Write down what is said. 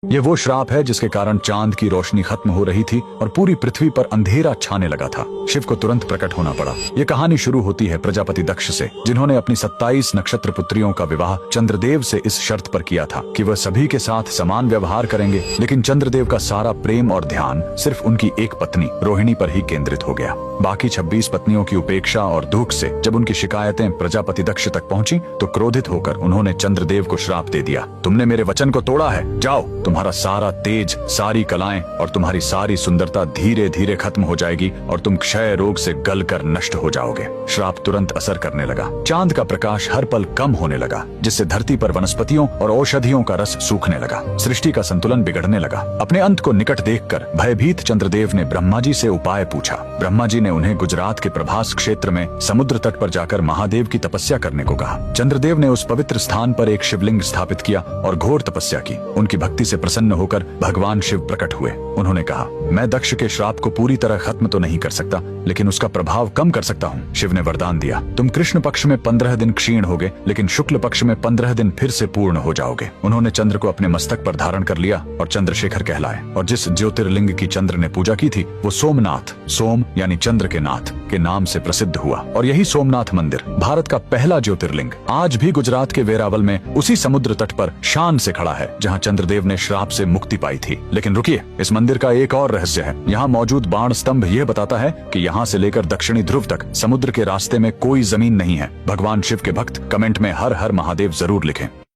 ये वो श्राप है जिसके कारण चांद की रोशनी खत्म हो रही थी और पूरी पृथ्वी पर अंधेरा छाने लगा था। शिव को तुरंत प्रकट होना पड़ा। ये कहानी शुरू होती है प्रजापति दक्ष से, जिन्होंने अपनी 27 नक्षत्र पुत्रियों का विवाह चंद्रदेव से इस शर्त पर किया था कि वह सभी के साथ समान व्यवहार करेंगे। लेकिन चंद्रदेव का सारा प्रेम और ध्यान सिर्फ उनकी एक पत्नी रोहिणी पर ही केंद्रित हो गया। बाकी 26 पत्नियों की उपेक्षा और दुख से जब उनकी शिकायतें प्रजापति दक्ष तक पहुंची तो क्रोधित होकर उन्होंने चंद्रदेव को श्राप दे दिया, तुमने मेरे वचन को तोड़ा है, जाओ, तुम्हारा सारा तेज, सारी कलाएं और तुम्हारी सारी सुंदरता धीरे धीरे खत्म हो जाएगी और तुम क्षय रोग से गलकर नष्ट हो जाओगे। श्राप तुरंत असर करने लगा। चांद का प्रकाश हर पल कम होने लगा, जिससे धरती पर वनस्पतियों और औषधियों का रस सूखने लगा। सृष्टि का संतुलन बिगड़ने लगा। अपने अंत को निकट देखकर भयभीत चंद्रदेव ने ब्रह्मा जी से उपाय पूछा। ब्रह्मा जी ने उन्हें गुजरात के प्रभास क्षेत्र में समुद्र तट पर जाकर महादेव की तपस्या करने को कहा। चंद्रदेव ने उस पवित्र स्थान पर एक शिवलिंग स्थापित किया और घोर तपस्या की। उनकी भक्ति से प्रसन्न होकर भगवान शिव प्रकट हुए। उन्होंने कहा, मैं दक्ष के श्राप को पूरी तरह खत्म तो नहीं कर सकता, लेकिन उसका प्रभाव कम कर सकता हूँ। शिव ने वरदान दिया, तुम कृष्ण पक्ष में 15 दिन क्षीण होगे, लेकिन शुक्ल पक्ष में 15 दिन फिर से पूर्ण हो जाओगे। उन्होंने चंद्र को अपने मस्तक पर धारण कर लिया और चंद्रशेखर कहलाए। और जिस ज्योतिर्लिंग की चंद्र ने पूजा की थी वो सोमनाथ, सोम यानी चंद्र के नाथ के नाम से प्रसिद्ध हुआ। और यही सोमनाथ मंदिर भारत का पहला ज्योतिर्लिंग आज भी गुजरात के वेरावल में उसी समुद्र तट पर शान से खड़ा है, जहाँ चंद्रदेव ने श्राप से मुक्ति पाई थी। लेकिन रुकिए, इस मंदिर का एक और रहस्य है। यहाँ मौजूद बाण स्तंभ यह बताता है कि यहाँ से लेकर दक्षिणी ध्रुव तक समुद्र के रास्ते में कोई जमीन नहीं है। भगवान शिव के भक्त कमेंट में हर हर महादेव जरूर लिखें।